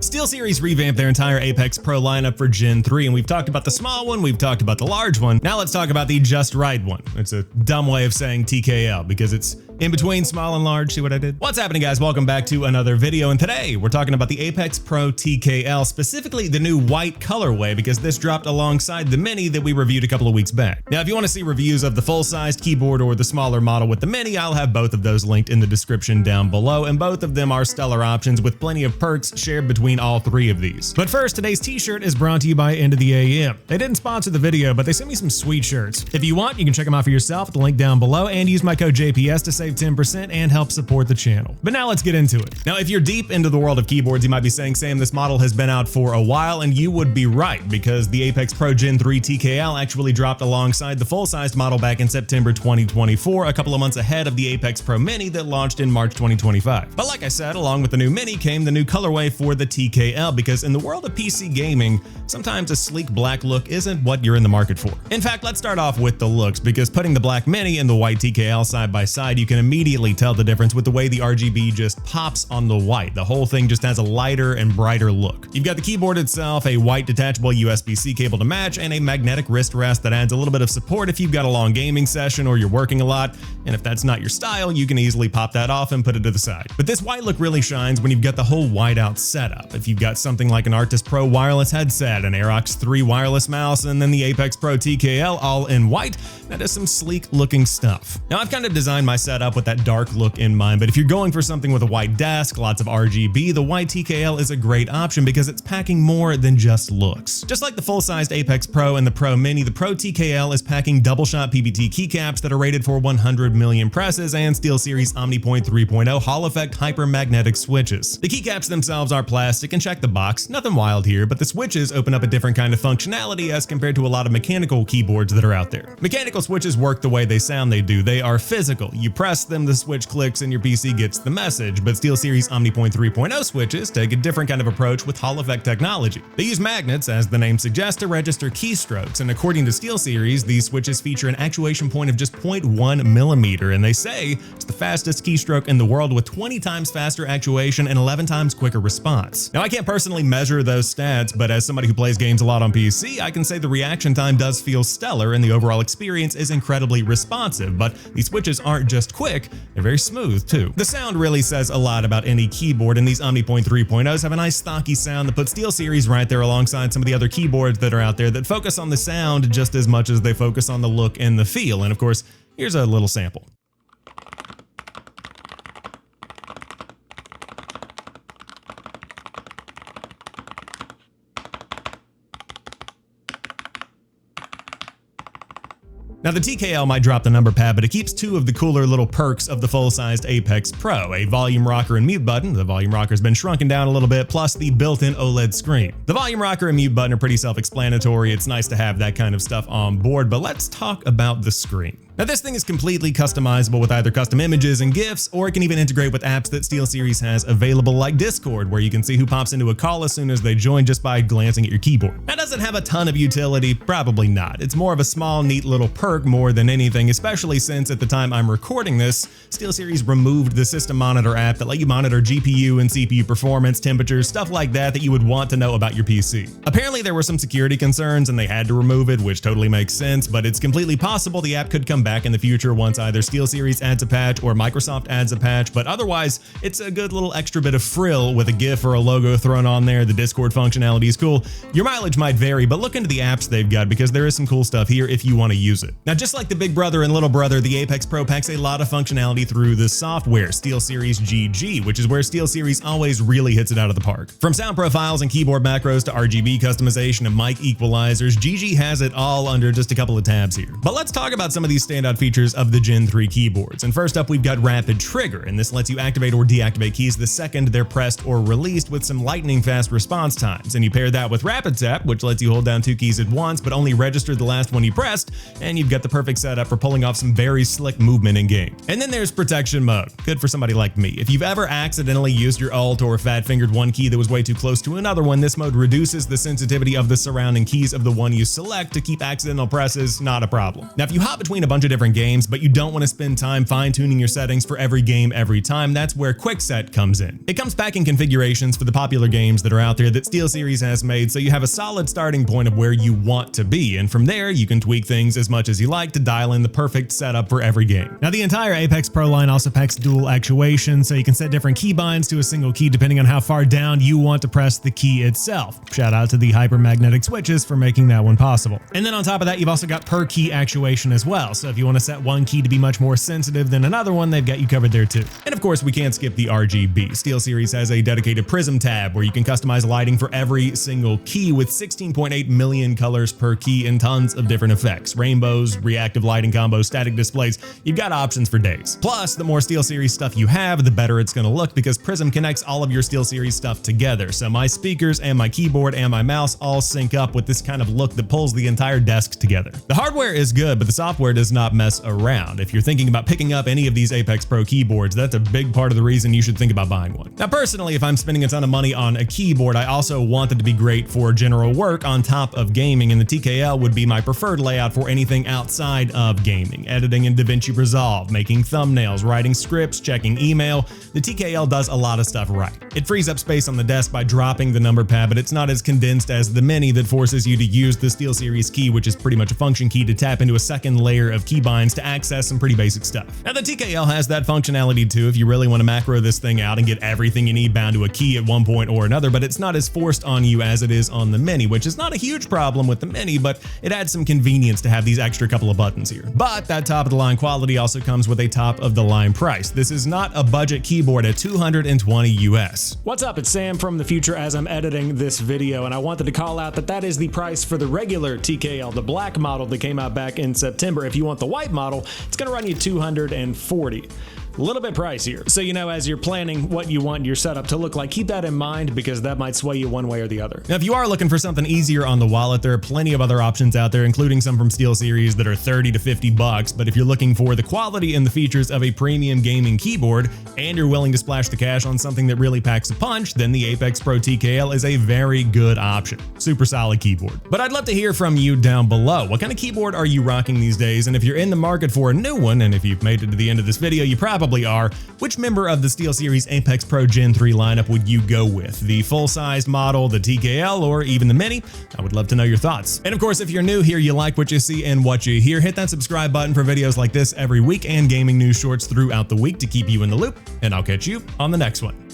SteelSeries revamped their entire Apex Pro lineup for Gen 3, and we've talked about the small one, we've talked about the large one. Now let's talk about the just right one. It's a dumb way of saying TKL because it's in between small and large. See what I did? What's happening, guys? Welcome back to another video, and today we're talking about the Apex Pro TKL, specifically the new white colorway, because this dropped alongside the Mini that we reviewed a couple of weeks back. Now, if you want to see reviews of the full-sized keyboard or the smaller model with the Mini, I'll have both of those linked in the description down below, and both of them are stellar options with plenty of perks shared between all three of these. But first, today's t-shirt is brought to you by End of the AM. They didn't sponsor the video, but they sent me some sweet shirts. If you want, you can check them out for yourself at the link down below and use my code JPS to save 10% and help support the channel. But now let's get into it. Now, if you're deep into the world of keyboards, you might be saying, Sam, this model has been out for a while, and you would be right, because the Apex Pro Gen 3 TKL actually dropped alongside the full-sized model back in September 2024, a couple of months ahead of the Apex Pro Mini that launched in March 2025. But like I said, along with the new Mini came the new colorway for the TKL, because in the world of PC gaming, sometimes a sleek black look isn't what you're in the market for. In fact, let's start off with the looks, because putting the black Mini and the white TKL side by side, you can immediately tell the difference with the way the RGB just pops on the white. The whole thing just has a lighter and brighter look. You've got the keyboard itself, a white detachable USB-C cable to match, and a magnetic wrist rest that adds a little bit of support if you've got a long gaming session or you're working a lot. And if that's not your style, you can easily pop that off and put it to the side. But this white look really shines when you've got the whole whiteout setup. If you've got something like an Arctis Pro wireless headset, an Aerox 3 wireless mouse, and then the Apex Pro TKL all in white, that is some sleek looking stuff. Now, I've kind of designed my setup with that dark look in mind, but if you're going for something with a white desk, lots of RGB, the white TKL is a great option because it's packing more than just looks. Just like the full-sized Apex Pro and the Pro Mini, the Pro TKL is packing double-shot PBT keycaps that are rated for 100 million presses and SteelSeries OmniPoint 3.0 Hall Effect hypermagnetic switches. The keycaps themselves are plastic and check the box, nothing wild here, but the switches open up a different kind of functionality as compared to a lot of mechanical keyboards that are out there. Mechanical switches work the way they sound they do. They are physical. You press them, the switch clicks, and your PC gets the message, but SteelSeries OmniPoint 3.0 switches take a different kind of approach with Hall Effect technology. They use magnets, as the name suggests, to register keystrokes, and according to SteelSeries, these switches feature an actuation point of just 0.1 millimeter, and they say it's the fastest keystroke in the world with 20 times faster actuation and 11 times quicker response. Now, I can't personally measure those stats, but as somebody who plays games a lot on PC, I can say the reaction time does feel stellar and the overall experience is incredibly responsive, but these switches aren't just quick, they're very smooth too. The sound really says a lot about any keyboard, and these OmniPoint 3.0s have a nice stocky sound that puts SteelSeries right there alongside some of the other keyboards that are out there that focus on the sound just as much as they focus on the look and the feel. And of course, here's a little sample. Now, the TKL might drop the number pad, but it keeps two of the cooler little perks of the full-sized Apex Pro, a volume rocker and mute button. The volume rocker's been shrunken down a little bit, plus the built-in OLED screen. The volume rocker and mute button are pretty self-explanatory. It's nice to have that kind of stuff on board, but let's talk about the screen. Now, this thing is completely customizable with either custom images and GIFs, or it can even integrate with apps that SteelSeries has available like Discord, where you can see who pops into a call as soon as they join just by glancing at your keyboard. That doesn't have a ton of utility, probably not. It's more of a small, neat little perk more than anything, especially since at the time I'm recording this, SteelSeries removed the System Monitor app that let you monitor GPU and CPU performance, temperatures, stuff like that you would want to know about your PC. Apparently there were some security concerns and they had to remove it, which totally makes sense, but it's completely possible the app could come back in the future once either SteelSeries adds a patch or Microsoft adds a patch, but otherwise it's a good little extra bit of frill with a GIF or a logo thrown on there. The Discord functionality is cool. Your mileage might vary, but look into the apps they've got because there is some cool stuff here if you want to use it. Now, just like the big brother and little brother, the Apex Pro packs a lot of functionality through the software, SteelSeries GG, which is where SteelSeries always really hits it out of the park. From sound profiles and keyboard macros to RGB customization and mic equalizers, GG has it all under just a couple of tabs here. But let's talk about some of these standout features of the Gen 3 keyboards. And first up, we've got Rapid Trigger, and this lets you activate or deactivate keys the second they're pressed or released with some lightning fast response times. And you pair that with Rapid Tap, which lets you hold down two keys at once but only register the last one you pressed, and you've got the perfect setup for pulling off some very slick movement in game. And then there's Protection Mode, good for somebody like me. If you've ever accidentally used your Alt or fat-fingered one key that was way too close to another one, this mode reduces the sensitivity of the surrounding keys of the one you select to keep accidental presses not a problem. Now, if you hop between a bunch bunch of different games, but you don't want to spend time fine-tuning your settings for every game every time. That's where Quickset comes in. It comes back in configurations for the popular games that are out there that SteelSeries has made, so you have a solid starting point of where you want to be, and from there you can tweak things as much as you like to dial in the perfect setup for every game. Now, the entire Apex Pro line also packs dual actuation, so you can set different keybinds to a single key depending on how far down you want to press the key itself. Shout out to the hypermagnetic switches for making that one possible. And then on top of that, you've also got per key actuation as well, so if you want to set one key to be much more sensitive than another one, they've got you covered there too. And of course, we can't skip the RGB. SteelSeries has a dedicated prism tab where you can customize lighting for every single key with 16.8 million colors per key and tons of different effects. Rainbows, reactive lighting combos, static displays, you've got options for days. Plus, the more SteelSeries stuff you have, the better it's going to look because Prism connects all of your SteelSeries stuff together. So my speakers and my keyboard and my mouse all sync up with this kind of look that pulls the entire desk together. The hardware is good, but the software does not mess around. If you're thinking about picking up any of these Apex Pro keyboards, that's a big part of the reason you should think about buying one. Now, personally, if I'm spending a ton of money on a keyboard, I also want it to be great for general work on top of gaming, and the TKL would be my preferred layout for anything outside of gaming. Editing in DaVinci Resolve, making thumbnails, writing scripts, checking email. The TKL does a lot of stuff right. It frees up space on the desk by dropping the number pad, but it's not as condensed as the Mini that forces you to use the SteelSeries key, which is pretty much a function key, to tap into a second layer of keybinds to access some pretty basic stuff. Now, the TKL has that functionality too if you really want to macro this thing out and get everything you need bound to a key at one point or another, but it's not as forced on you as it is on the Mini, which is not a huge problem with the Mini, but it adds some convenience to have these extra couple of buttons here. But that top of the line quality also comes with a top of the line price. This is not a budget keyboard at $220 US. What's up? It's Sam from the future as I'm editing this video, and I wanted to call out that is the price for the regular TKL, the black model that came out back in September. If you want the white model, it's going to run you $240. A little bit pricier. So, you know, as you're planning what you want your setup to look like, keep that in mind because that might sway you one way or the other. Now, if you are looking for something easier on the wallet, there are plenty of other options out there, including some from SteelSeries that are 30 to 50 bucks. But if you're looking for the quality and the features of a premium gaming keyboard and you're willing to splash the cash on something that really packs a punch, then the Apex Pro TKL is a very good option. Super solid keyboard. But I'd love to hear from you down below. What kind of keyboard are you rocking these days? And if you're in the market for a new one, and if you've made it to the end of this video, you probably are, which member of the SteelSeries Apex Pro Gen 3 lineup would you go with? The full-sized model, the TKL, or even the Mini? I would love to know your thoughts. And of course, if you're new here, you like what you see and what you hear, hit that subscribe button for videos like this every week and gaming news shorts throughout the week to keep you in the loop, and I'll catch you on the next one.